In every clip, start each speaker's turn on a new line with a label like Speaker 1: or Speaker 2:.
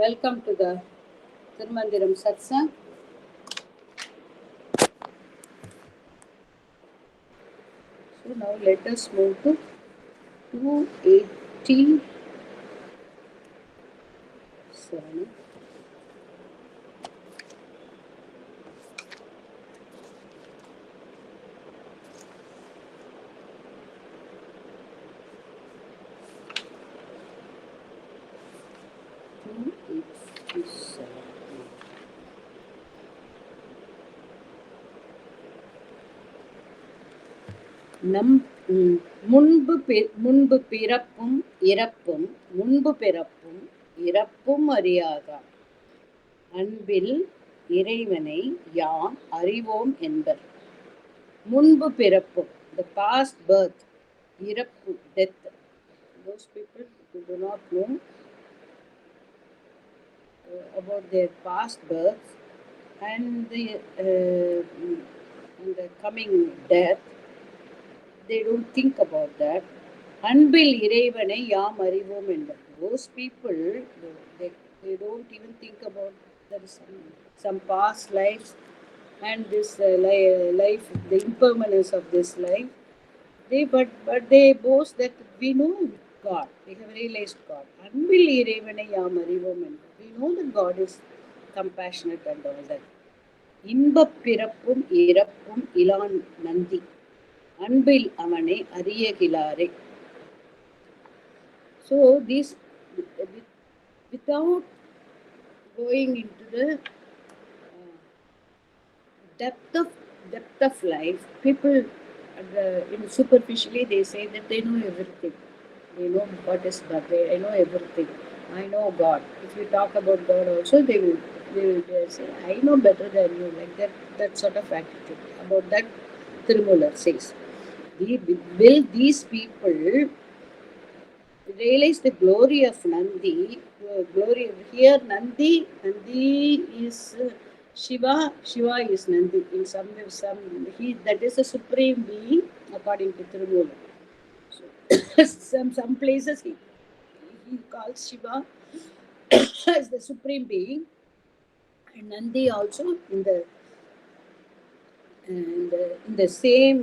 Speaker 1: Welcome to the Tirumantiram Satsang. So now let us move to 287. நம் முன்பு பிறப்பும் இறப்பும் முன்பு பிறப்பும் இறப்பும் அறியாதார் அன்பில் இறைவனை யாம் அறிவோம் என்பர். முன்பு பிறப்பும், the past birth, இறப்பு, death. Those people who do not know about their past birth and the coming death, they don't think about that. அன்பில் இறைவனை யாம் அறிவோம் என்பர். Those people, they don't even think about there is some past lives and this life, the impermanence of this life. But they boast that we know God, we have realized God. அன்பில் இறைவனை யாம் அறிவோம் என்பர். We know that God is compassionate and all that. இன்பப் பிறப்பும் இறப்பும் Elon Nandi அன்பில் அவனை அறியகிலாரே. So this, without going into the depth of life, people superficially they say that they know everything. They know what is God. I know everything. I know God. If you talk about God also, they will say, I know better than you. Like that sort of attitude. About that, Tirumular says, will these people realize the glory of Nandi? Glory here, Nandi is Shiva. Shiva is Nandi. In some that is a supreme being according to Tirumular. So, some places he calls Shiva as the supreme being, and Nandi also in the same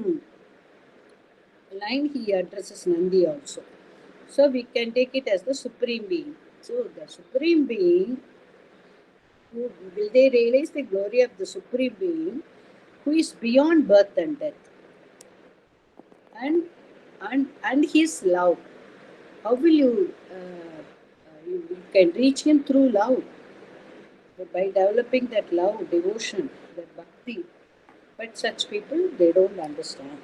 Speaker 1: line he addresses Nandi also. So we can take it as the supreme being. So the supreme being, will they realize the glory of the supreme being who is beyond birth and death, and his love? How will you can reach him through love, by developing that love, devotion, that bhakti. But such people, they don't understand.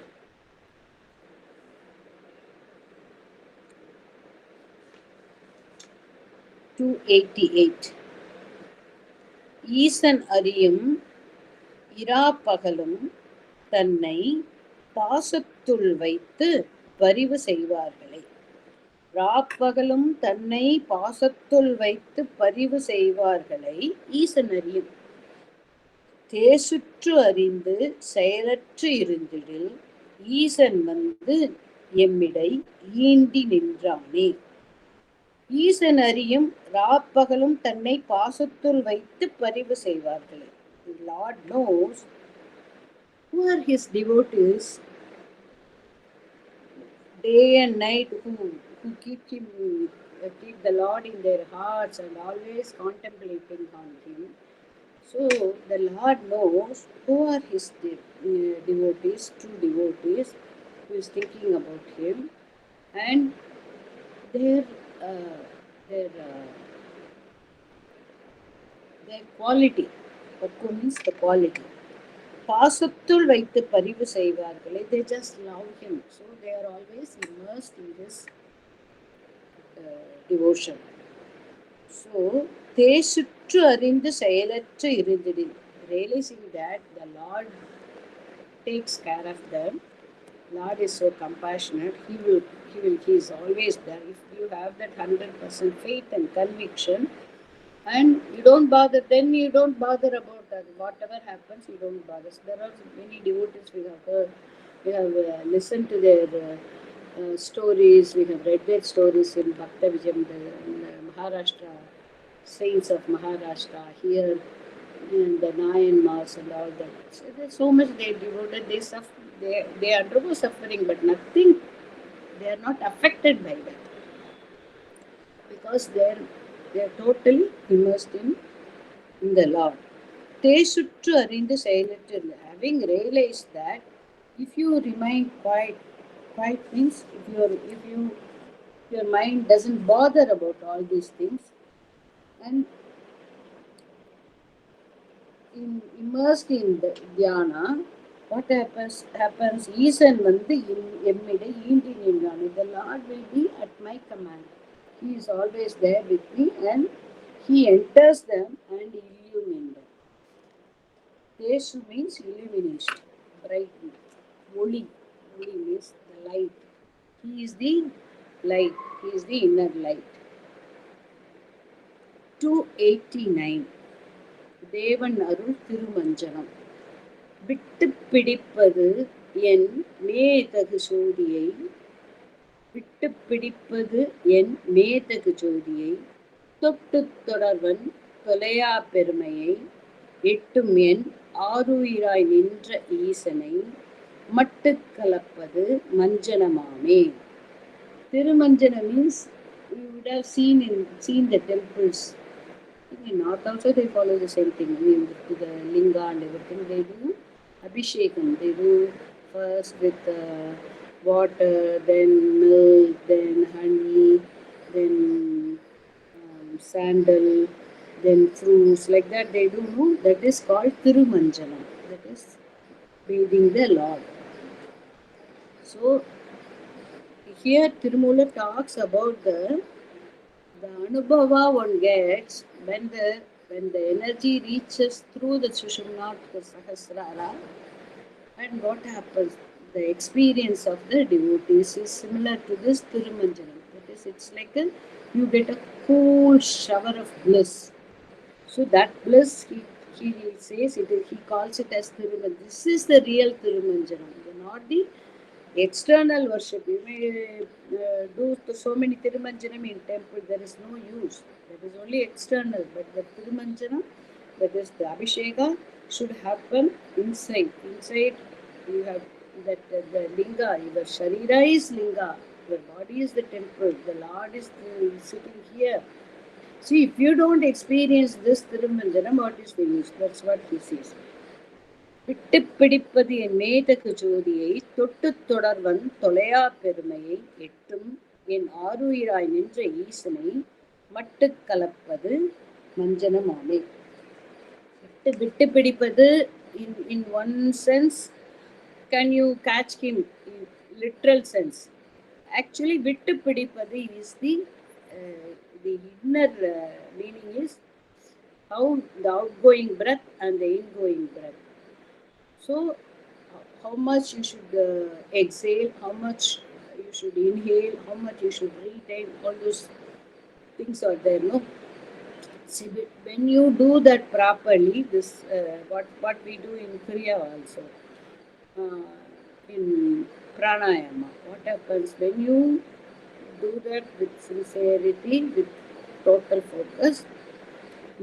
Speaker 1: ஈசன் அறியும் இராப்பகலும் தன்னை பாசத்துள் வைத்து பரிவு செய்வார்களே. ராப்பகலும் தன்னை பாசத்துள் வைத்து பரிவு செய்வார்களை ஈசன் அறியும். தேசுற்று அறிந்து செயலற்று இருந்திடில் ஈசன் வந்து எம்மிடை ஈண்டி நின்றானே. ஈசன் அறியும் ராப்பகலும் தன்னை பாசத்துள் வைத்து பரிவு செய்வார்களே. The Lord knows who are his devotees day and night, who keep the Lord in their hearts and always contemplating on him. So the Lord knows who are his devotees, true devotees, who is thinking about him, and their quality. Pakku means the quality. பாசத்துள் வைத்து பரிவு செய்வார்களே. They just love him. So they are always immersed in his devotion. So தேசுற்று அறிந்து செயலற்று இருந்திடில், realizing that the Lord takes care of them. Lord is so compassionate. He is always there. If you have that 100% faith and conviction, and you don't bother, then you don't bother about that. Whatever happens, you don't bother. So there are many devotees we have listened to their stories. We have read their stories in Bhakta Vijayam in Maharashtra. saints of Maharashtra here, and the Nayanmars and all that. So there's so much they devoted, they suffer, they undergo suffering, but nothing, they are not affected by that because they're totally immersed in the Lord. தேசுற்று அறிந்து செயலற்று having realized that if you remain quiet means if your mind doesn't bother about all these things and immersed in the dhyana, what happens ஈசன் வந்து எம்மிடை ஈண்டி நின்றான். The Lord will be at my command. He is always there with me and he enters them and illumines them. Teshu means illumination, brightness. Oli means the light. He is the light. He is the inner light. 289. தேவன் அருள் திருமஞ்சனம். விட்டு பிடிப்பது என் மேதகு ஜோதியை, விட்டு பிடிப்பது என் மேதகு ஜோதியை, தொட்டு தொடர்வன் தொலையா பெருமையை, எட்டும் என் ஆருயிராய் நின்ற ஈசனை, மட்டு கலப்பது மஞ்சனமாமே. Tirumantiram means you would have seen the temples. In North also they follow the same thing. To the linga and everything they do abhishekam. They do first with water, then milk, then honey, then sandal, then fruits. Like that they do. No, that is called Tirumantiram. That is bathing the Lord. So here Tirumula talks about the anubhava one gets when the energy reaches through the Sushumna to the Sahasrara, and what happens, the experience of the devotees is similar to this Tirumantiram. That is, it's like you get a cool shower of bliss. So that bliss he says he calls it as Tirumantiram. This is the real Tirumantiram, not the external worship. You may do so many Tirumantiram in temple, there is no use. That is only external. But the Tirumantiram, that is the Abhisheka, should happen inside. Inside you have that the linga, your Sharira is linga, your body is the temple, the Lord is sitting here. See, if you don't experience this Tirumantiram, what is the use? That's what he says. விட்டு பிடிப்பது என் மேதகு ஜோதியை, தொட்டு தொடர்வன் தொலையா பெருமையை, எட்டும் என் ஆருயிராய் நின்ற ஈசனை, மட்டு கலப்பது மஞ்சனமாமே. விட்டு பிடிப்பது in one sense, can you catch him in literal sense? Actually vittu pidipadu is the inner meaning is how the outgoing breath and the ingoing breath. So how much you should exhale, how much you should inhale, how much you should retain, all those things are there, no? See, when you do that properly, this what we do in Kriya also, in pranayama, what happens when you do that with sincerity, with total focus,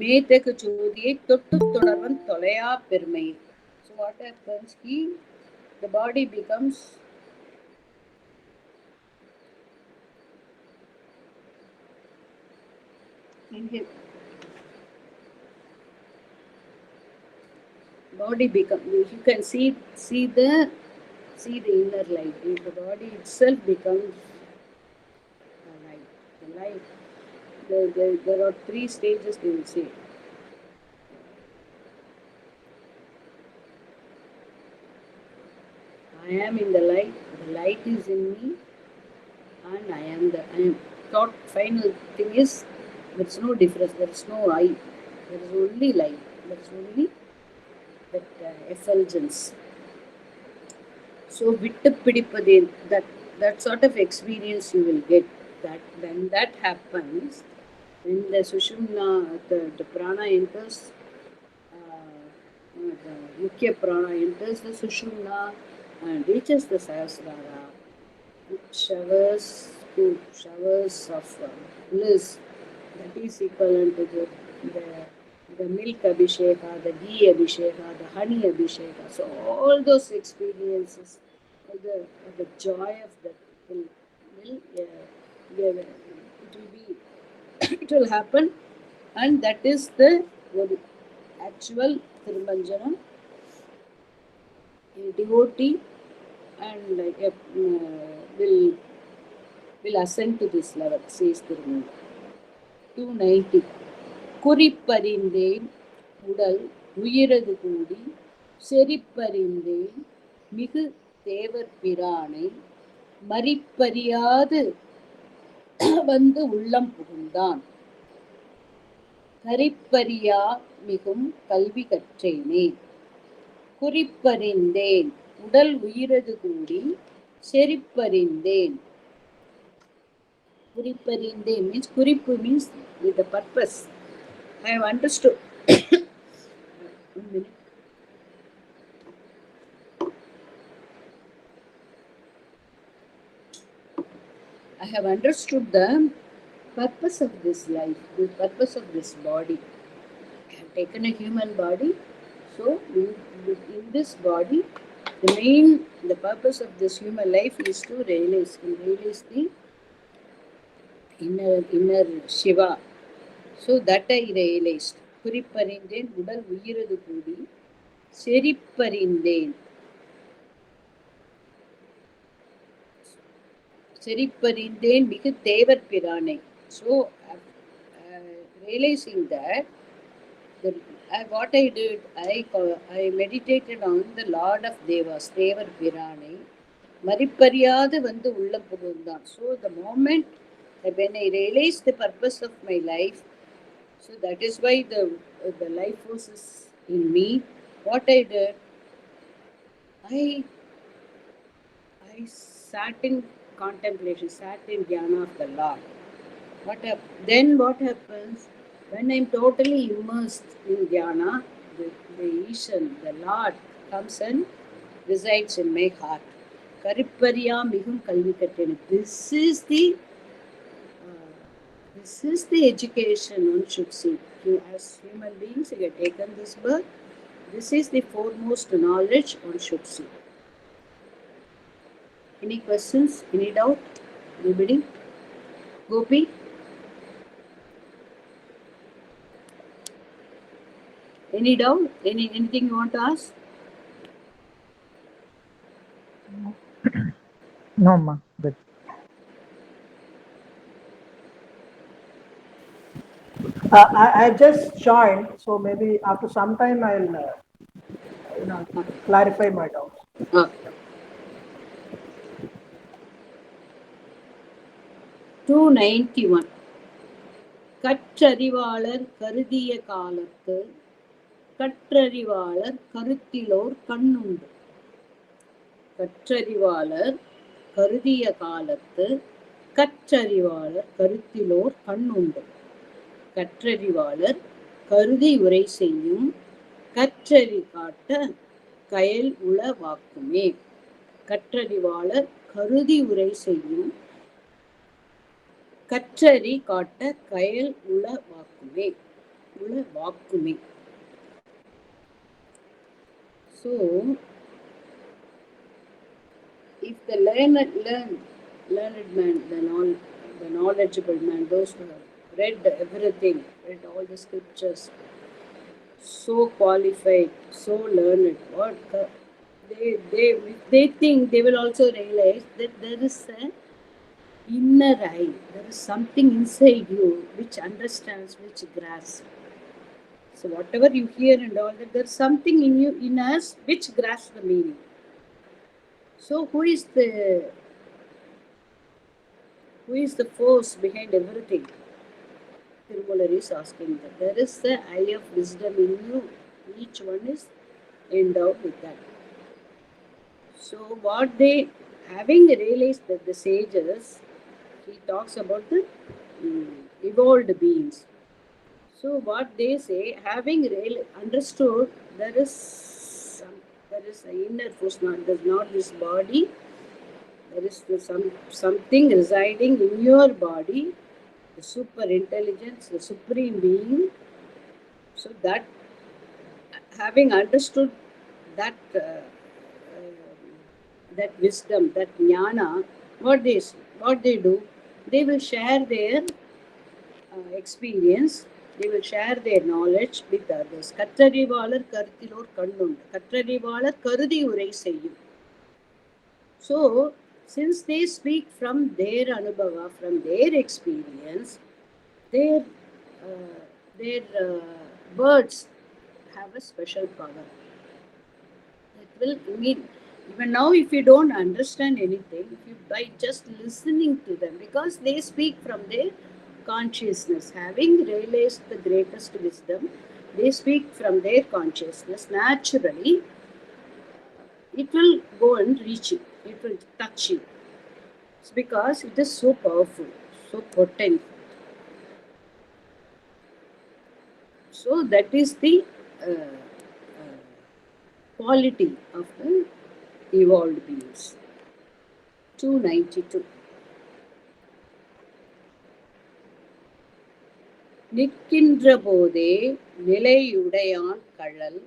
Speaker 1: மேதகு ஜோதியை தொட்டு தொடர்வன் தொலையா பெருமை. So what happens? The body becomes you can see the inner light. The body itself becomes the light. The light. There are 3 stages they will say. I am in the light is in me, and I am. Thought final thing is, there is no difference, there is no I, there is only light, there is only that effulgence. So vittu pidipadu, that sort of experience you will get. That when that happens, when the Sushumna, the prana enters, the Mukhya prana enters the Sushumna and reaches the Sahasrara, it showers of bliss, That is equivalent to the milk abhisheka, the ghee abhisheka, the honey abhisheka. So all those experiences, the joy of that will it will be it will happen, and that is the actual Tirumanjaram. A devotee and will ascend to this level, says Tirumanjaram. 290. குறிப்பறிந்தேன் உடல் உயிரது கூடி செறிப்பறிந்தேன் மிகு தேவர் பிரானை மறிப்பறியாது வந்து உள்ளம் புகுந்தான் கரிப்பறியா மிகும் கல்வி கற்றேனே. குறிப்பறிந்தேன் உடல் உயிரது கூடி செறிப்பறிந்தேன். Kuriparinde means Kuripu means with the purpose. I have understood. 1 minute. I have understood the purpose of this life, the purpose of this body. I have taken a human body, so in this body, the purpose of this human life is to realize the inner Shiva. So that I realized. குறிப்பறிந்தேன் உடல் உயிரது கூடி செறிப்பறிந்தேன். செறிப்பறிந்தேன் மிகு தேவர் பிரானை. So realizing that what I did, I meditated on the Lord of Devas, தேவர் பிரானை மறிப்பறியாது வந்து உள்ள புகுந்தான். So the moment when I realized the purpose of my life, so that is why the life force is in me. What I did, I sat in contemplation, sat in dhyana of the Lord. Then what happens when I'm totally immersed in dhyana? The Ishan, the Lord, comes and resides in my heart. Karippariya migum kalvi kattenu. This is the education one should see. As human beings, we have taken this birth. This is the foremost knowledge one should see. Any questions? Any doubt? Anybody? Gopi? Any doubt? Anything you want to ask?
Speaker 2: No, ma. Good.
Speaker 3: I just joined, so maybe after some time I'll clarify my doubts.
Speaker 1: Okay. 291. கற்றறிவாளர் கருதிய காலத்து கற்றறிவாளர் கருத்திலோர் கண்ணுண்டு. கற்றறிவாளர் கருதிய காலத்து கற்றறிவாளர் கருத்திலோர் கண்ணுண்டு. கற்றறிவாளர் கருதி உரை செய்யும் கற்றறி காட்ட கயல் உள வாக்குமே. கற்றறிவாளர் கருதி உரை செய்யும் கற்றறி காட்ட கயல் உள வாக்குமே. So if the learned man, the knowledgeable man, those who have read everything, read all the scriptures, so qualified, so learned, they think, they will also realize that there is an inner eye, there is something inside you which understands, which grasps. So whatever you hear and all that, there is something in you, in us, which grasps the meaning. So who is the force behind everything? Tirumalur is asking that. There is the eye of wisdom in you. Each one is endowed with that. So what they, having realized that the sages, he talks about the evolved beings. So what they say, having understood there is an inner force, there's not this body, there is something residing in your body, the super intelligence, the supreme being. So that, having understood that that wisdom, that jnana, what they do, they will share their experience, they will share their knowledge with others. கற்றறிவாளர் கருத்திலோர் கண்ணுண்டு, கற்றறிவாளர் கருதி உரை செய்யும். So, since they speak from their anubhava, from their experience, their words have a special power. It will mean, even now, if you don't understand anything, if you, by just listening to them, because they speak from their consciousness, having realized the greatest wisdom, they speak from their consciousness. Naturally, it will go and reach you, it will touch you. It's because it is so powerful, so potent. So that is the quality of the evolved beings. 292. நிற்கின்ற போதே நிலையுடையான் கழல்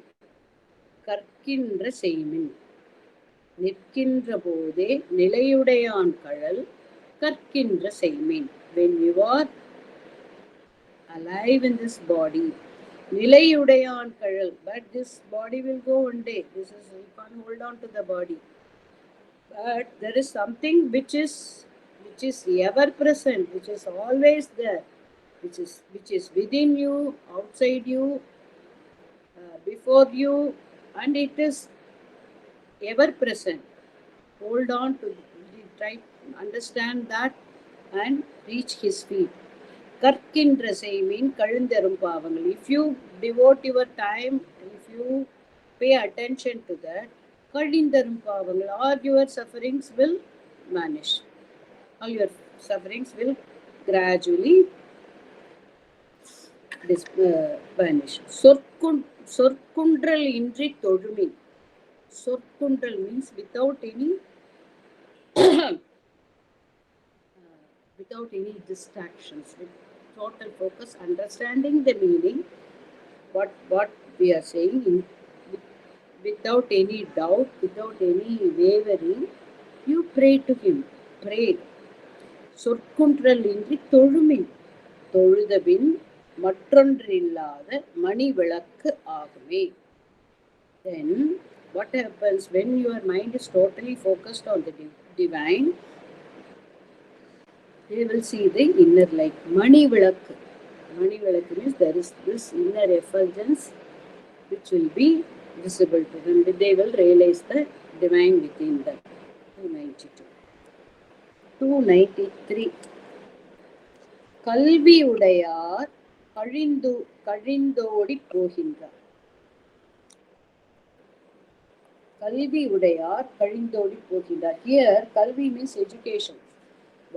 Speaker 1: கற்கின்ற செய்மின். நிற்கின்ற போதே நிலையுடையான் கழல் கற்கின்ற செய்மின். When you are alive in this body, நிலையுடையான் கழல், but this body will go one day. This is, you can't hold on to the body. But there is something which is ever present, which is always there, which is within you, outside you, before you, and it is ever present. Hold on to, try to understand that and reach his feet. கற்கின்ற செய்மின் கழுந்தரும் பாவங்கள். If you devote your time, if you pay attention to that, கழிந்தரும் பாவங்கள், all your sufferings will vanish. All your sufferings will gradually vanish. சொற்குன்றல் இன்றி தொழுமின். சொற்குன்றல் means without any distractions, with total focus, understanding the meaning, what we are saying, without any doubt, without any wavering, you pray to him. Pray. சொற்குன்றல் இன்றி தொழுமின். தொழுதபின் மற்றொன்றில்லாத மணி விளக்கு ஆகுமே. Then what happens when your mind is totally focused on the divine? They will see the inner light. Mani vilakku. Mani vilakku means there is this inner effulgence which will be visible to them. They will realize the divine within them. 292. 293. கல்வி உடையார் கழிந்தோடி போகின்றார். கல்வி உடையார் கழிந்தோடி போகின்றார். Here, kalvi means education.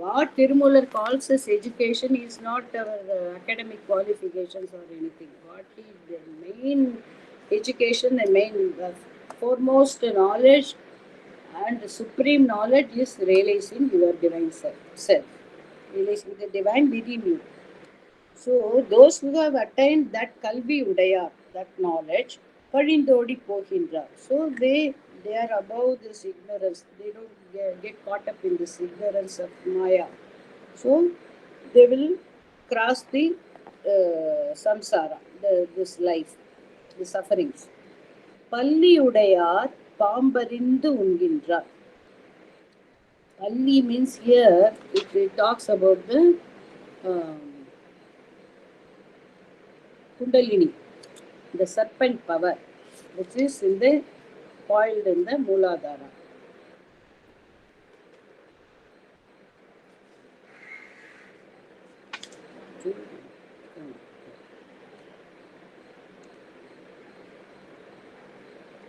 Speaker 1: What Tirumular calls as education is not our academic qualifications or anything. What is the main education, the main foremost knowledge and supreme knowledge is realizing your divine self, realizing the divine within you. So those who have attained that kalvi udayar, that knowledge, kalindodi pohindrar. So they are above this ignorance. They don't get caught up in this ignorance of Maya. So they will cross the samsara, this life, the sufferings. Palli udayar pambarindu ungindrar. Palli means here it talks about the Kundalini, the serpent power, which is in the coiled in the Mooladhara.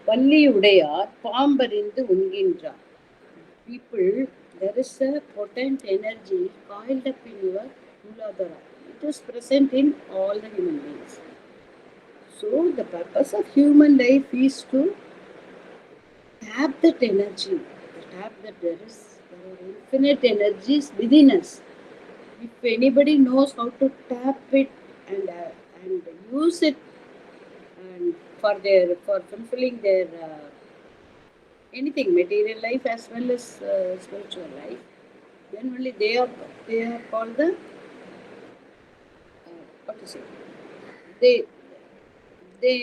Speaker 1: Palli udayar pambarindu ungindraar. People, there is a potent energy coiled up in your Mooladhara. It is present in all the human beings. So the purpose of human life is to tap that energy, to tap that there are infinite energies within us. If anybody knows how to tap it and use it and for fulfilling their anything, material life as well as spiritual life, then only they are called the what to say, they they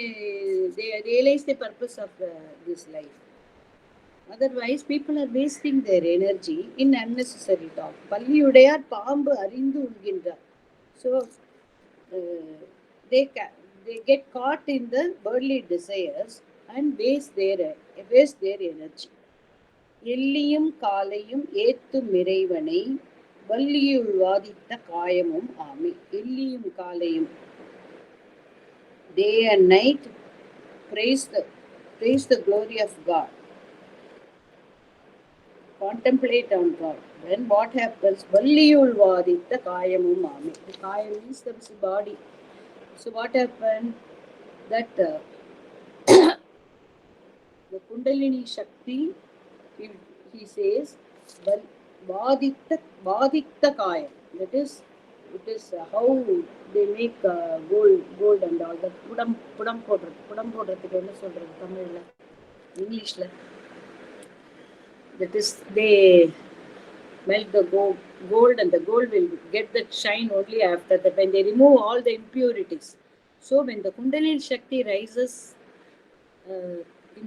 Speaker 1: realize the purpose of this life. Otherwise, people are wasting their energy in unnecessary talk. Palliyudayar பாம்பு அறிந்து உண்கின்றார். So they they get caught in the worldly desires and waste their energy. எல்லியும் காலையும் ஏத்தும் இறைவனை வள்ளியுள் வாதித்த காயமும் ஆமி. எல்லியும் காலையும், day and night, praise the glory of God. Contemplate on God. Then what happens? Valliyul vaditha kayamum mami. The kayam means the body. So what happened? That the Kundalini Shakti, he says, vaditha kayam. That is, it is how they make gold and all that. Pudam போடுறதுக்கு என்ன சொல்றது தமிழ்ல, இங்கிலீஷ்ல? That is, they melt the gold and the gold will get that shine only after that, when they remove all the impurities. So when the Kundalini Shakti rises in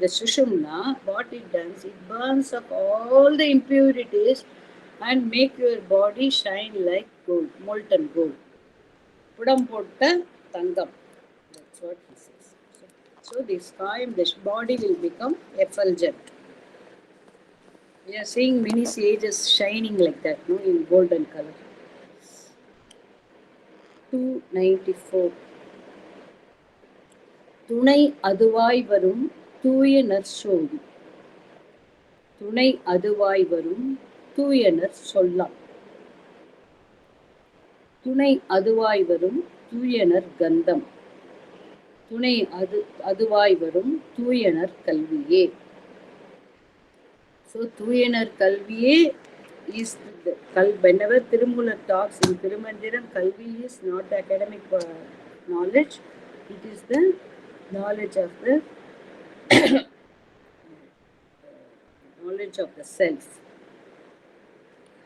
Speaker 1: the Sushumna, what it does, it burns up all the impurities and make your body shine like gold, molten gold. Pudam potta tangam. That's what he says. So this time, this body will become effulgent. We are seeing many sages shining like that, no, in golden color. 294. துணை அதுவாய் வரும் தூய நற்சோதி. துணை அதுவாய் வரும் தூய நற்சொல்லாம். துணை அதுவாய் வரும் தூயனர் கந்தம். துணை அதுவாய் வரும் தூயனர் கல்வியே. So தூயனர் கல்வியே is whenever Tirumular talks in Tirumantiram, Kalvi is not the academic knowledge, it is the knowledge of the knowledge of the self,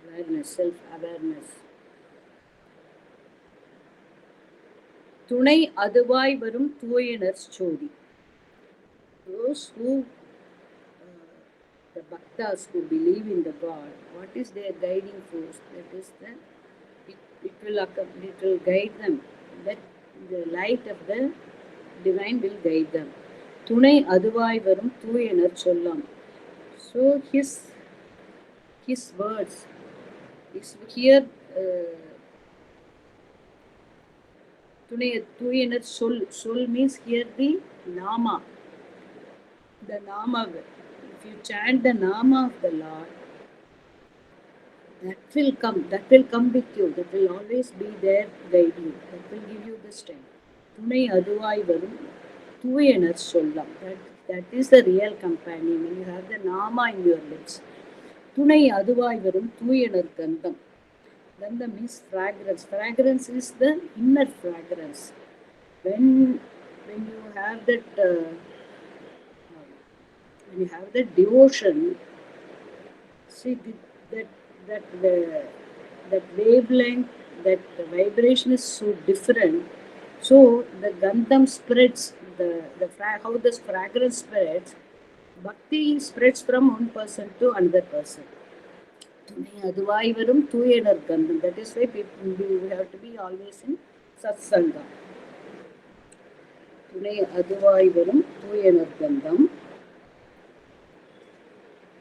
Speaker 1: awareness, self-awareness. துணை அதுவாய் வரும் தூயனர் சோதி. Those who the bhaktas who believe in the God, what is their guiding force? That is it will guide them. That the light of the divine will guide them. Tunai aduvai varum thooyanar sollam. So his words is here. Tunai thooyanar sol means here the nama. The nama. If you chant the nama of the Lord, that will come with you. That will always be there to guide you. That will give you the strength. Tunai aduvai varum thooyanar sollam. That is the real companion. When you have the nama in your lips. Tunai aduvai varum thooyanar gandam. Gandam means fragrance. Fragrance is the inner fragrance. When you have that devotion, see that wavelength, that vibration is so different. So the gandham spreads, how this fragrance spreads, bhakti spreads from one person to another person. Aduvai varum thooyanar gandham. That is why we have to be always in satsanga. Tunai aduvai varum thooyanar gandham.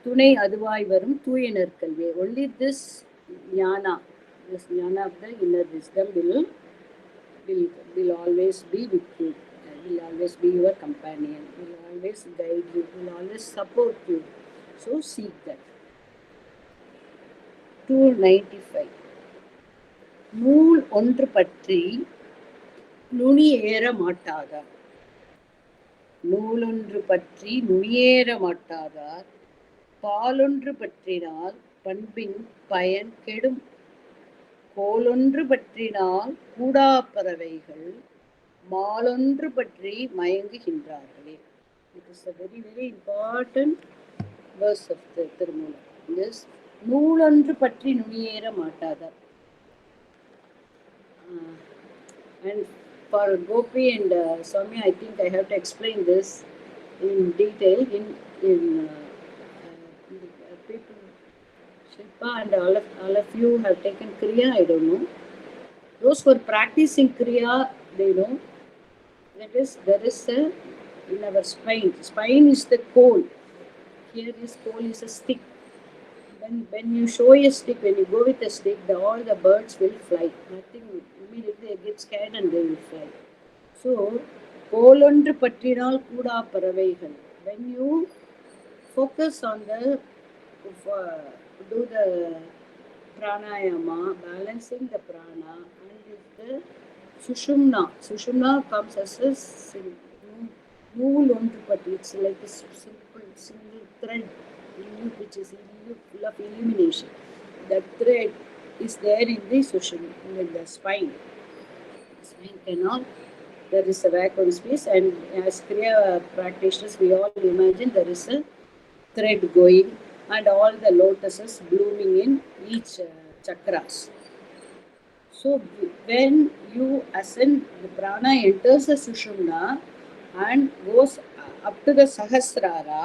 Speaker 1: Tunai aduvai varum thooyanar kalvi. Only this jnana of the inner wisdom will always be with you, will always be your companion, will always guide you, will always support you. So seek that. 295. நூல் ஒன்று பற்றி நுனி ஏற மாட்டாதார். நூலொன்று பற்றி நுனியேற மாட்டாதார் பாலொன்று பற்றினால் பண்பின் பயன் கெடும். கோலொன்று பற்றினால் கூடா பறவைகள் மாலொன்று பற்றி மயங்குகின்றார்களே. It is a very, very important verse of the Tirumula. This நூலொன்று பற்றி நுனியேற மாட்டாதார். And for Gopi and Swami, I think I have to explain this in detail. In people, Shilpa and all of you have taken Kriya, I don't know. Those who are practicing Kriya, they know. That is, there is a, in our spine. Spine is the coal. Here is coal is a stick. When you show a stick, when you go with a stick, all the birds will fly. Nothing, immediately they get scared and they will fly. So, கோலொன்று பற்றினால் கூடா பறவைகள். When you focus on the, do the pranayama, balancing the prana, and with the sushumna. Sushumna comes as a நூல் ஒன்று பற்றி. It's like a simple single thread which is full of illumination. That thread is there in the sushumna, in the spine. The spine cannot. There is a vacuum space, and as Kriya practitioners, we all imagine there is a thread going and all the lotuses blooming in each chakras. So when you ascend, the prana enters the sushumna and goes up to the sahasrara.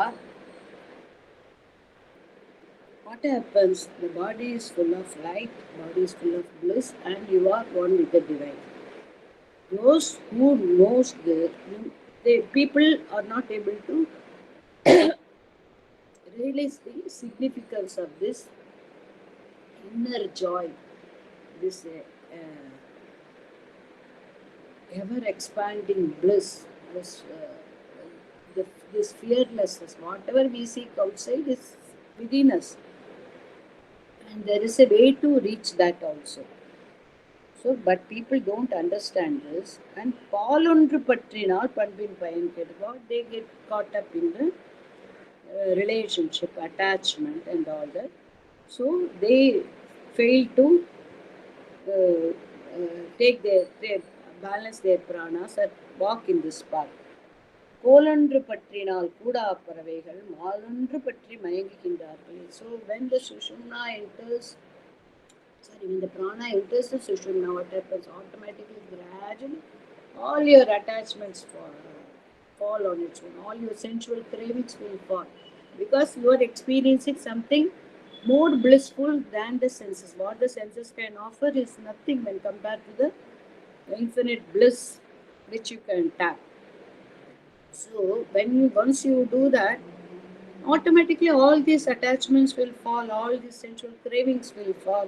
Speaker 1: What happens? The body is full of light, body is full of bliss, and you are one with the divine. Those who knows the people are not able to realize the significance of this inner joy, this ever expanding bliss, this fearlessness. Whatever we seek outside is within us, and there is a way to reach that also. So, but people don't understand this, and பாலொன்று பற்றினால் பண்பின் பயன் கெடுவார். They get caught up in the relationship, attachment, and all that. So they fail to take their balance their pranas and walk in this path. கோலொன்று பற்றினால் கூடா பறவைகள் மாலொன்று பற்றி மயங்குகின்றார்கள். So when the Sushumna enters, when the prana enters the Sushumna, what happens? Automatically, gradually, all your attachments fall on its own. All your sensual cravings will fall, because you are experiencing something more blissful than the senses. What the senses can offer is nothing when compared to the infinite bliss which you can tap. So once you do that, automatically all these attachments will fall, all these sensual cravings will fall,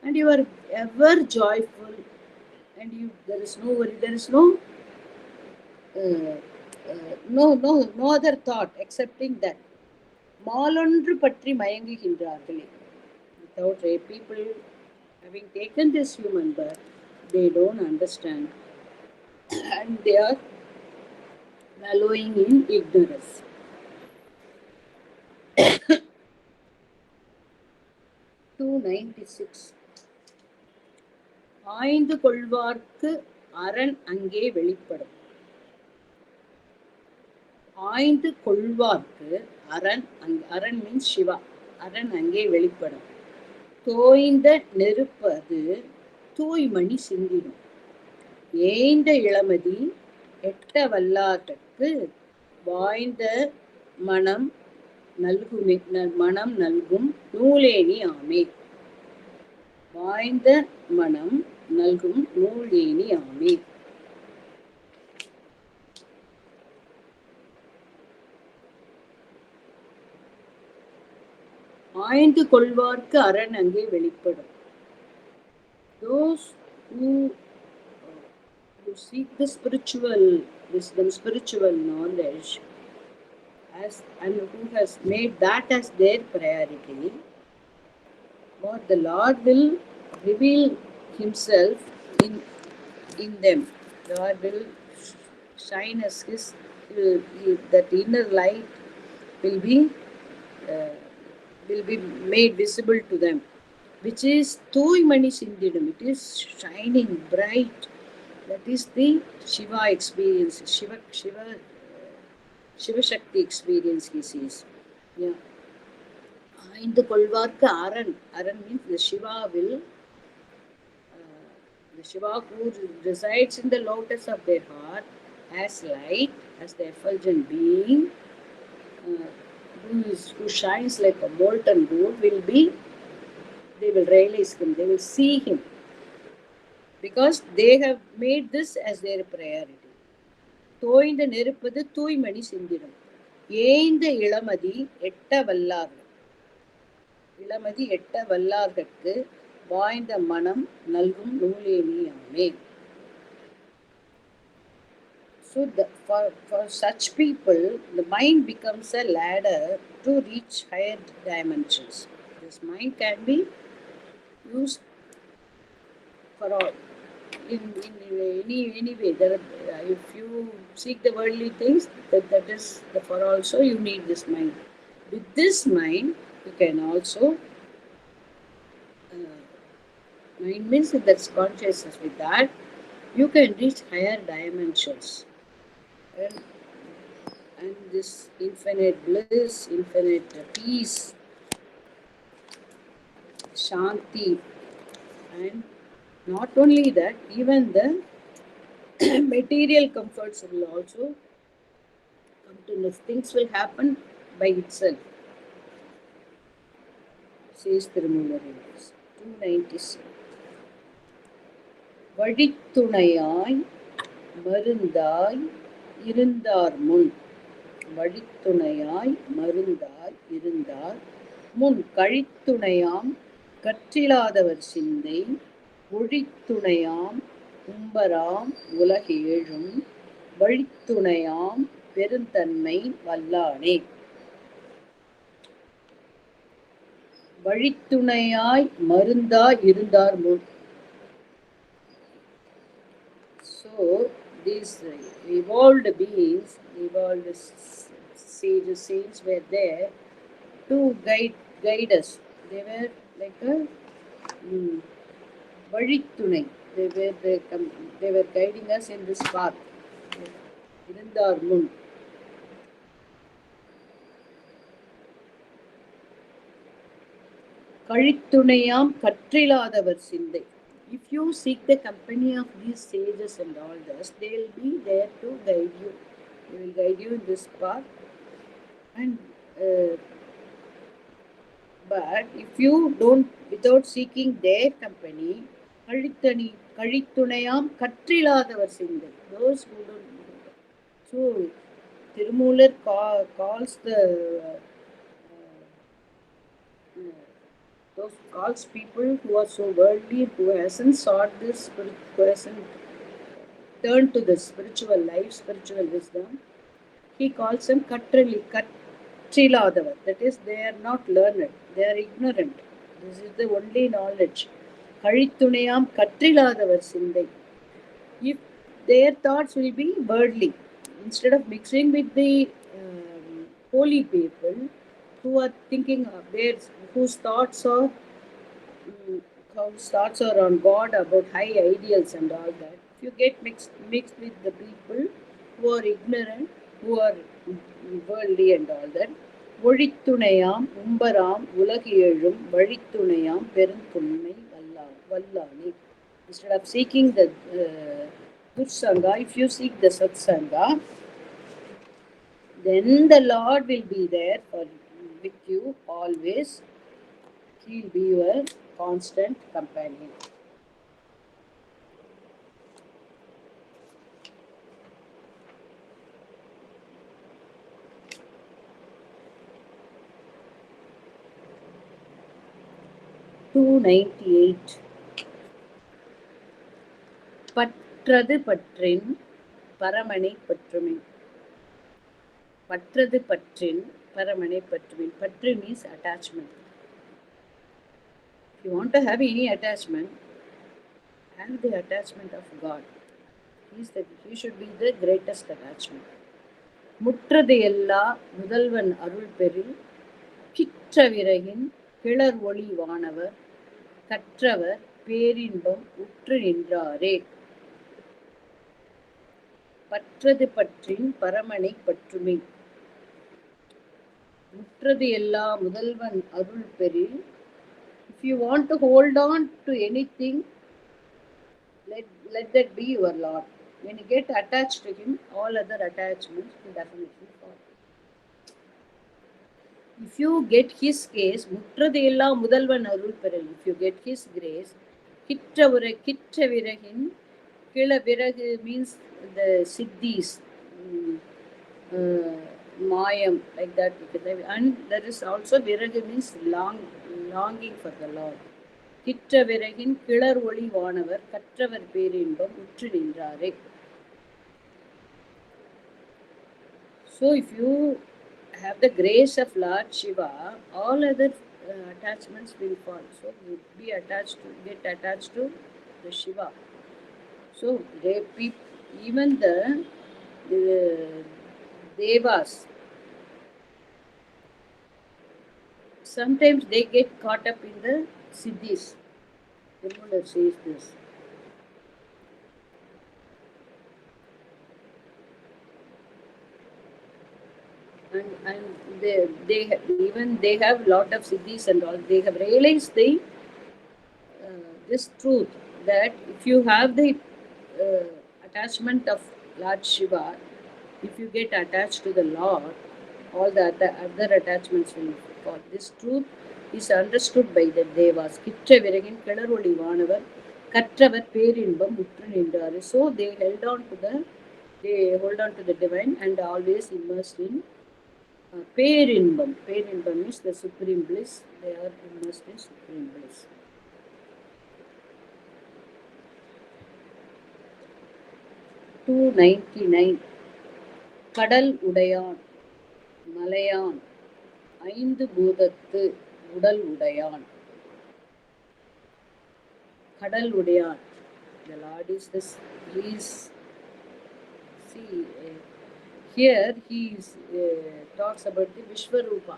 Speaker 1: and you are ever joyful, and there is no worry, there is no other thought excepting that. மாலொன்று பற்றி மயங்குகின்றார்களே. Without people having taken this human birth, they don't understand, and they are wallowing in ignorance. 296. ஆய்ந்து கொள்வார்க்கு அரண் அங்கே வெளிப்படும். ஆய்ந்து கொள்வார்க்கு அரண் means Shiva. அரண் அங்கே வெளிப்படும். தோய்ந்த நெருப்பது தூய்மணி சிந்திடும். ஏய்ந்த இளமதி எட்ட வல்லார்க்கு வாய்ந்த மனம் நல்கும் நூலேணி ஆமே. வாய்ந்த மனம் நல்கும் நூலேணி ஆமே. ஆய்ந்து கொள்வார்க்கு அரண் அங்கே வெளிப்படும். Those who seek the spiritual wisdom, spiritual knowledge, and who has made that as their priority, what the Lord will reveal Himself in them. The Lord will shine as that inner light will be made visible to them. which is Tuimani Sindidam. It is shining bright. That is the Shiva experience, Shiva Shakti experience, he says. Yeah. இந்த கொள்வார்க்கு அரண். Aran means the Shiva will, the Shiva who resides in the lotus of their heart as light, as the effulgent being, who shines like a molten gold, they will realize him, they will see him, because they have made this as their priority. தோய்ந்த நெருப்பது தூய்மணி சிந்திடும், ஏய்ந்த இளமதி எட்ட வல்லார்கள், இளமதி எட்ட வல்லார்கட்கு வாய்ந்த மனம் நல்கும் நூலேனியாமே. So for such people, the mind becomes a ladder to reach higher dimensions. This mind can be used for all. In any way. If you seek the worldly things, that is for also you need this mind. With this mind, you can also mind means that's consciousness. With that, you can reach higher dimensions, and this infinite bliss, infinite peace, shanti, and not only that, even the material comforts will also come to know. Things will happen by itself, says Tirumantiram 297. வழித்துணையாய் மருந்தாய் இருந்தார் முன், வழித்துணையாய் மருந்தாய் இருந்தார் முன், கழித்துணையாம் கற்றிலாதவர் சிந்தை, ஒழித்துணையாம் உம்பராம் உலகேழும், வழித்துணையாம் பெருந்தன்மை வல்லானே. வழித்துணையாய் மருந்தாய் இருந்தார் முன். So these evolved beings, evolved sages, saints were there to guide us. They were like a vazhittunai. They were guiding us in this path. Irundar mun. Kalittunayam katriladhavar sindai. If you seek the company of these sages and all this, they will be there to guide you. They will guide you in this path. And but if you don't, without seeking their company, kalittunayam katriladhavar sindai. Those who don't. So Tirumalar calls people who are so worldly, who hasn't sought this, who hasn't turned to the spiritual life, spiritual wisdom, he calls them katriladhavar. That is, they are not learned, they are ignorant. This is the only knowledge. Kalittunayam katriladhavar sindai. If their thoughts will be worldly, instead of mixing with the holy people who are thinking of theirs, whose thoughts are on God, about high ideals and all that. If you get mixed with the people who are ignorant, who are worldly and all that, ஒழித்துணையாம் உம்பராம் உலகேழும் வழித்துணையாம் பெருந்துண்மை வல்லானே. Instead of seeking the good sangha, if you seek the satsanga, then the Lord will be there with you always. He will be your constant companion. (298) பற்றது பற்றின் பரமனை பற்றுமின். பற்றது பற்றின் பரமனை பற்றுமின். பற்று means attachment. If you want to have any attachment, have the attachment of God. He should be the greatest attachment. முற்றது எல்லா முதல்வன் அருள் பெறில் கிற்ற விறகின் கிளர் ஒளி வானவர் கற்றவர் பேரின்பம் உற்று நின்றாரே. பற்றது பற்றின் பரமனை பற்றுமே. முற்றது எல்லா முதல்வன் அருள் பெறில். If you want to hold on to anything, let that be your Lord. When you get attached to Him, all other attachments will definitely fall. If you get His grace, முற்றது எல்லா முதல்வன் அருள் பெறல். If you get His grace, கிற்ற விறகின் கிள விறகு means the siddhis, mayam, like that. And there is also viragu means longing for the Lord. கிற்ற விறகின் கிளர் ஒளி வானவர் கற்றவர் பேரின்பம் உற்று நின்றாரே. So if you have the grace of Lord Shiva, all other attachments will fall. So you get attached to the Shiva. So even the devas, sometimes they get caught up in the siddhis. Tirumala says this. And they have lot of siddhis and all. They have realized this truth that if you have the attachment of Lord Shiva, if you get attached to the Lord, all the other attachments will fall. This truth is understood by the devas. கிற்ற விறகின் கிளரொளி வானவர் கற்றவர் பேரின்பம் உற்று நின்றார். So they hold on to the divine and always immersed in பேரின்பம். பேரின்பம் means the supreme bliss. They are immersed in supreme bliss. (299) கடல் உடையான் மலையான் ஐந்து பூதத்து உடல் உடையான். கடல் உடையான், the Lord is this. He is, see, here he talks about the Vishwarupa.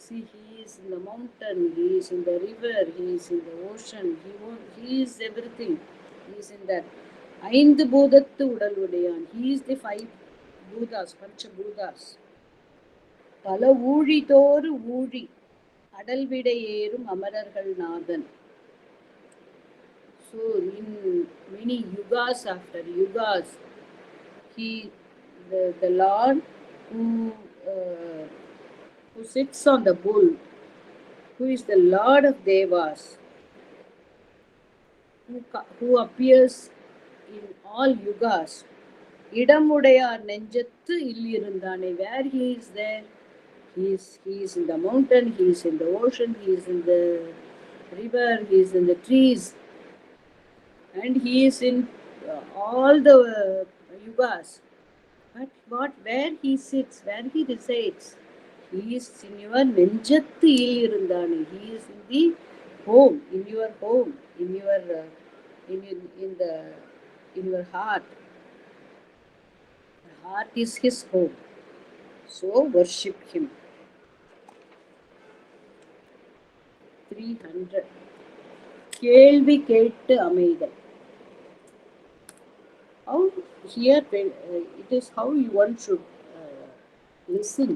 Speaker 1: See, he is in the mountain, he is in the river, he is in the ocean, he is everything. He is in that. ஐந்து பூதத்து உடல் உடையான். He is the five பூதாஸ், பஞ்ச பூதாஸ். பல ஊழிதோறு ஊழி அடல்விடை ஏறும் அமரர்கள் நாதன். So in many yugas, after yugas, the Lord who sits on the bull, who is the Lord of Devas, who appears in all yugas. இடமுடையார் நெஞ்சத்து இல்லிருந்தானே. Where he is there? He is in the mountain, he is in the ocean, he is in the river, he is in the trees, and he is in all the yugas. But where he sits, where he resides, he is in your நெஞ்சத்து இல்லிருந்தானே. He is in the home, in your home, in your heart. The heart is his home. So worship him. 300. கேள்வி கேட்டு அமைதல். How here it is how one should listen.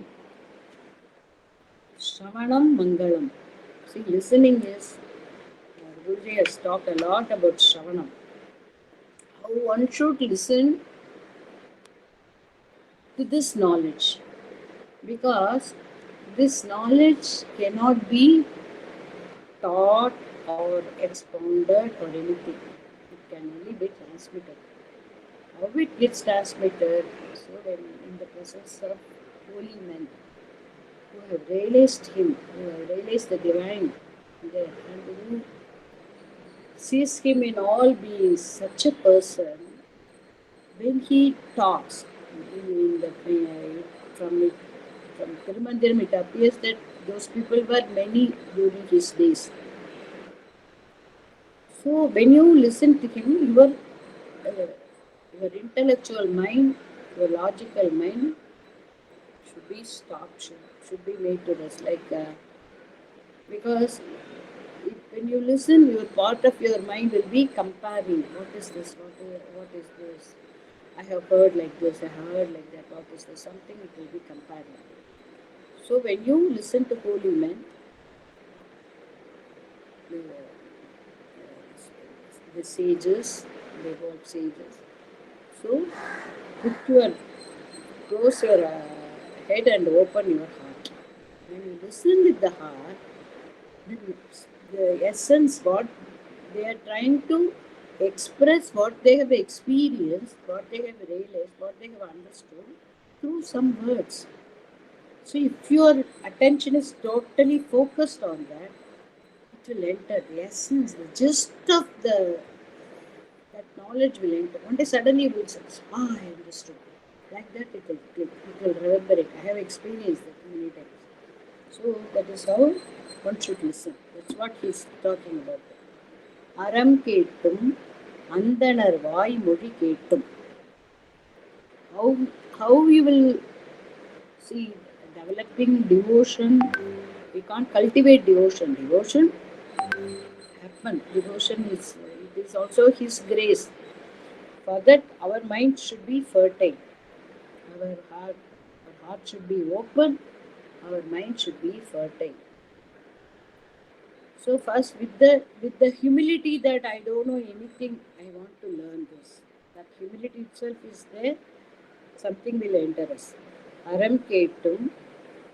Speaker 1: Shravanam Mangalam. See, listening is, Guruji has talked a lot about Shravanam. How one should listen to this knowledge, because this knowledge cannot be taught or expounded or anything. It can only be transmitted. How it gets transmitted? So when in the presence of holy men who have realized him, who have realized the divine there, and who sees him in all beings, such a person, when he talks from Tirumantiram, it appears that those people were many during his days. So when you listen to him, your intellectual mind, your logical mind should be stopped, should be made to rest. Because When you listen, your part of your mind will be comparing. What is this? What is this? I have heard like this. I have heard like that. What is this? Something it will be comparing. So when you listen to holy men, the, the sages, the word sages. So put your close your head and open your heart. When you listen with the heart, the essence what they are trying to express, what they have experienced, what they have realized, what they have understood through some words. So if your attention is totally focused on that, it will enter the essence, the gist of the that knowledge will enter. One day suddenly you will say, ah, I understood. Like that it will click, it will remember it. I have experienced that many times. So that is how one should listen. That's what he's talking about. அறம் கேட்டும் அந்தணர் வாய்மொழி கேட்டும். How how you will see developing devotion? We can't cultivate devotion. Devotion happen. Devotion is it is also His grace. For that, our mind should be fertile. Our heart should be open. Our mind should be fertile. So first, with the humility that I don't know anything, I want to learn this. That humility itself is there. Something will enter us. Aram ketum,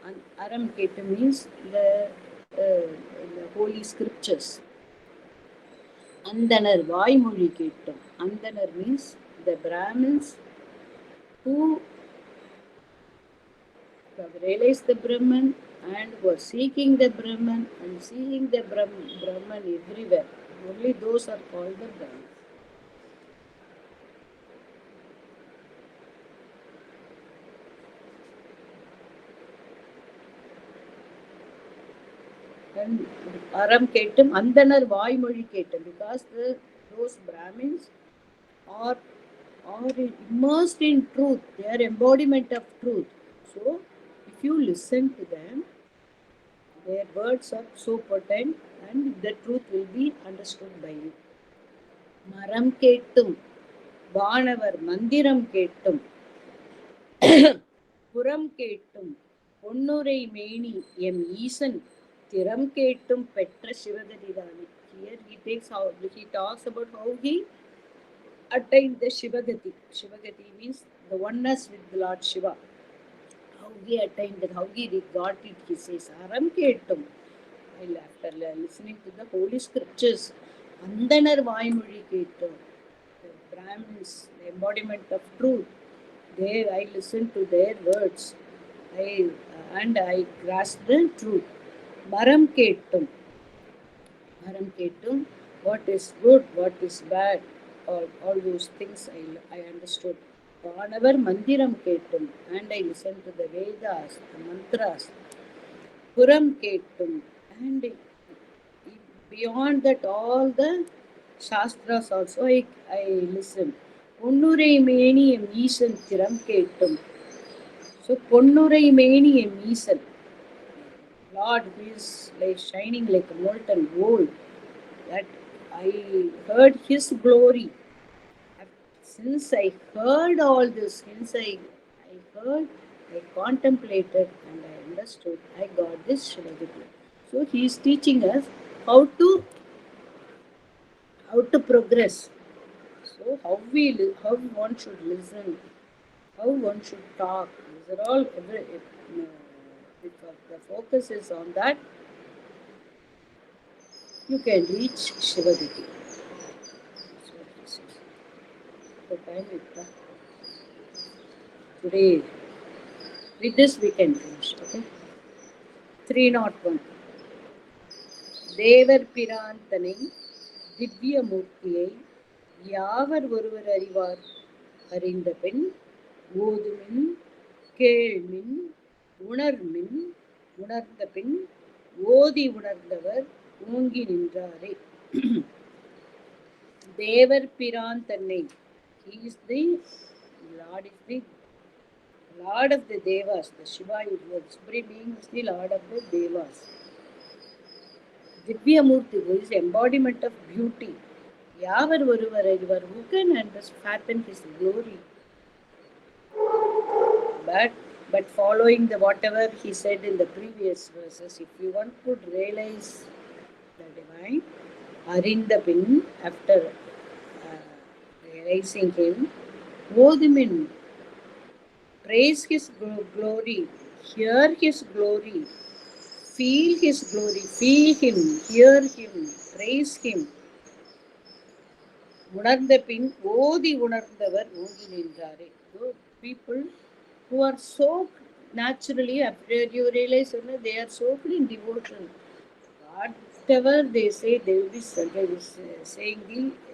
Speaker 1: and aram ketum means the holy scriptures. Andanar vaimoli ketum. Andanar means the Brahmins who have realized the Brahman and were seeking the Brahman and seeing the Brahman everywhere. Only those are called the Brahmins. And Aram Ketum, Andanar Vaimoli Ketum, because those Brahmins are, are immersed in truth, they are embodiment of truth. So, if you listen to them, their words are so potent and the truth will be understood by you. Maram Ketum, Vanavar Mandiram Ketum, புறம் கேட்டும் பொன்னுரை மேனி M ஈசன் திறம் கேட்டும் பெற்ற சிவகதிதானே. Here he talks about how he attained the Shivagati. Shivagati means the oneness with the Lord Shiva. How he attained it, how he got it, he says, Aram Ketum. After listening to the holy scriptures, Andanar Vaimoli Ketum, the Brahmins, the embodiment of truth, there I listen to their words. And I grasp the truth. Maram Ketum. Maram Ketum. What is good, what is bad, all those things I understood. Whenever Mandiram Ketum, and I listened to the Vedas, the mantras. Puram Ketum. And beyond that, all the Shastras also I listen. Ponnurai Meni em Eesan Tiram Ketum. So Ponnurai Meni em Eesan. Lord who is like shining like molten gold. That I heard His glory. Since I heard all this, since I heard, I contemplated and I understood, I got this Shivagati. So he is teaching us how to progress. So how one should listen, how one should talk. These are all if the focus is on that, you can reach Shivagati. So time is up. Today, with this we can finish. Okay. 301. தேவர் பிரான் தனை திவ்ய மூர்த்தியை யாவர் ஒருவர் அறிவார் அறிந்த பின் ஓதுமின் கேள்மின் உணர்மின் உணர்ந்த பின் ஓதி உணர்ந்தவர் ஓங்கி நின்றாரே. தேவர் பிரான் தன்னை, he is the Lord, is the Lord of the Devas. The Shiva is the Supreme Being, is the Lord of the Devas. Divyamurti, who is embodiment of beauty. Yavar Varuvar, who can fathom his glory? But following the whatever he said in the previous verses, if you want to realize the divine, Arinda Bin, after realizing him, Vodhimin, praise his glory, hear his glory, feel him, hear him, praise him. உணர்ந்த பின் ஓதி உணர்ந்தவர் ஓங்கி நின்றாரே. People who are so naturally, after you realize they are so in devotion, whatever they say, they will be saying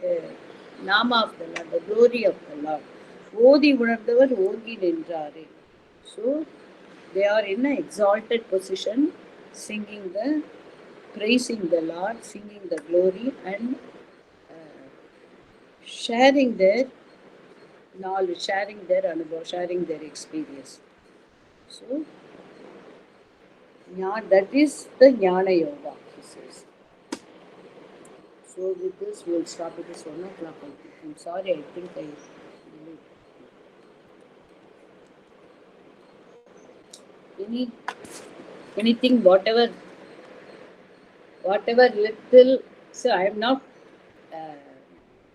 Speaker 1: the Nama of the Lord, the glory of the Lord. ஓதி உணர்ந்தவர் ஓங்கி நின்றாரே. So they are in an exalted position, singing the, praising the Lord, singing the glory, and sharing their knowledge, sharing their anubhav, sharing their experience. So, that is the Jnana Yoga, he says. So, with this, we will stop. It is 1 o'clock. I'm sorry, I think I. Anything, whatever little. So, I am not.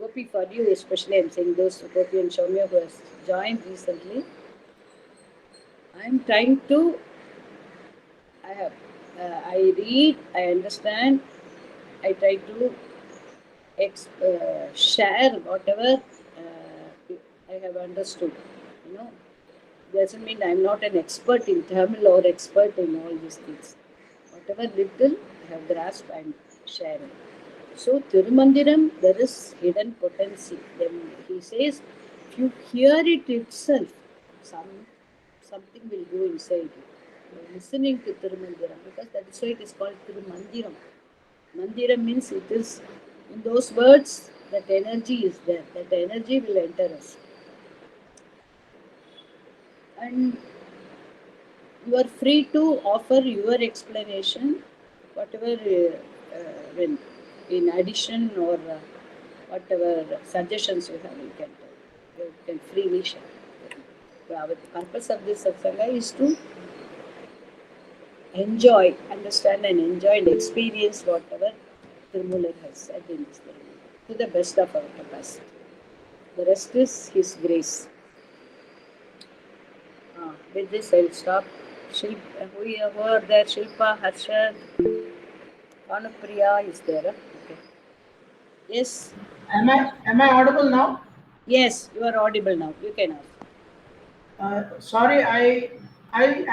Speaker 1: Gopi, for you especially, I'm saying those Gopi and Shaumya who has joined recently. I'm trying to. I read, I understand, I try to share whatever I have understood. Doesn't mean I'm not an expert in Tamil or expert in all these things. Whatever little I have grasped, I'm sharing. So, Tirumantiram, there is hidden potency. Then he says, if you hear it itself, something will go inside you. You're listening to Tirumantiram, because that is why it is called Tirumantiram. Mandiram means it is, in those words, that energy is there. That energy will enter us. And you are free to offer your explanation, whatever, when in addition or whatever suggestions you have, you can freely share. The purpose of this satsanga is to enjoy, understand and enjoy and experience whatever Tirumular has said in this Tirumular, to the best of our capacity. The rest is His grace. With this, I will stop. Who are there? Shilpa, Harshad, Kanupriya is there. Okay. Yes.
Speaker 3: Am I audible now?
Speaker 1: Yes, you are audible now. You can ask.
Speaker 3: Sorry, I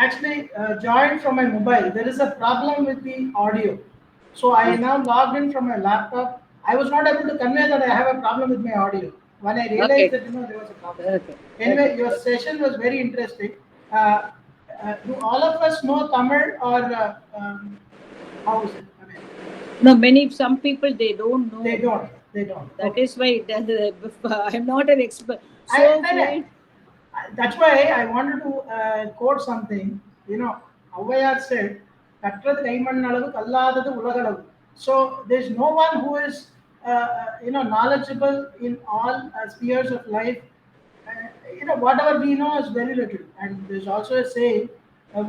Speaker 3: actually joined from my mobile. There is a problem with the audio, so I now logged in from my laptop. I was not able to convey that I have a problem with my audio. When I realized that there was a problem.
Speaker 1: Okay.
Speaker 3: Anyway, your session was very interesting. Do all of us know Tamil, or how is it? I mean,
Speaker 1: no, some people they don't know.
Speaker 3: They don't.
Speaker 1: That
Speaker 3: Okay.
Speaker 1: is why I'm not an expert. So
Speaker 3: That's why I wanted to quote something. Avoyar said, "கற்றது கைமண்ணளவு கல்லாதது உலகளவு." So there's no one who is knowledgeable in all spheres of life. Whatever we know is very little. And there's also a saying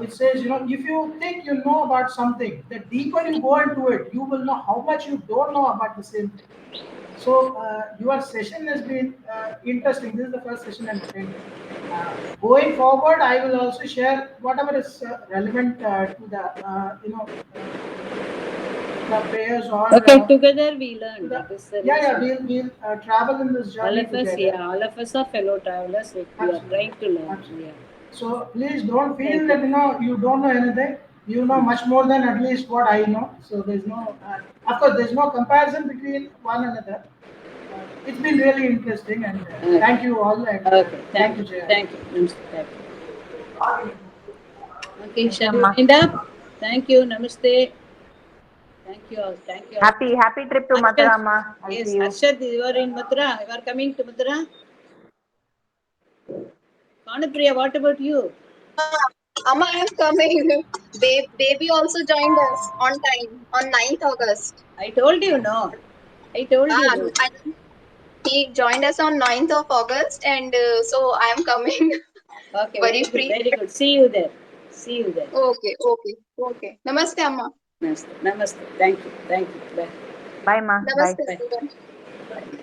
Speaker 3: which says, if you think you know about something, the deeper you go into it, you will know how much you don't know about the same thing. So your session has been interesting. This is the first session I'm attending. Going forward, I will also share whatever is relevant to the the prayers, or
Speaker 1: okay, together we learn. That is the reason.
Speaker 3: We'll travel in this journey together.
Speaker 1: All of us are fellow travelers. We are trying to learn.
Speaker 3: Absolutely. So please don't feel that you don't know anything. You know much more than at least what I know. So there's no, of course, there's no comparison between one another. It's been really interesting, and thank you all. And,
Speaker 1: okay, thank you, Jaya. Thank you. Okay, shall we wind up? Thank you. Namaste. Thank you all.
Speaker 2: Happy trip to Mathura, Ma.
Speaker 1: Yes, Harshad, you are in Mathura. You are coming to Mathura. Kanupriya, what about you?
Speaker 4: Amma, I am coming. Baby also joined us on time on 9th August.
Speaker 1: I told you, no. I told you.
Speaker 4: Ah,
Speaker 1: No.
Speaker 4: he joined us on 9th of August, and so I am coming.
Speaker 1: Okay,
Speaker 4: Very
Speaker 1: very good,
Speaker 4: free.
Speaker 1: very good. See you there. See you there.
Speaker 4: Okay, okay, okay. Namaste, Amma.
Speaker 1: Namaste. Namaste. Thank you. Thank you. Bye.
Speaker 2: Bye, ma. Bye.
Speaker 4: Namaste,
Speaker 1: Bye.
Speaker 4: everyone. Bye.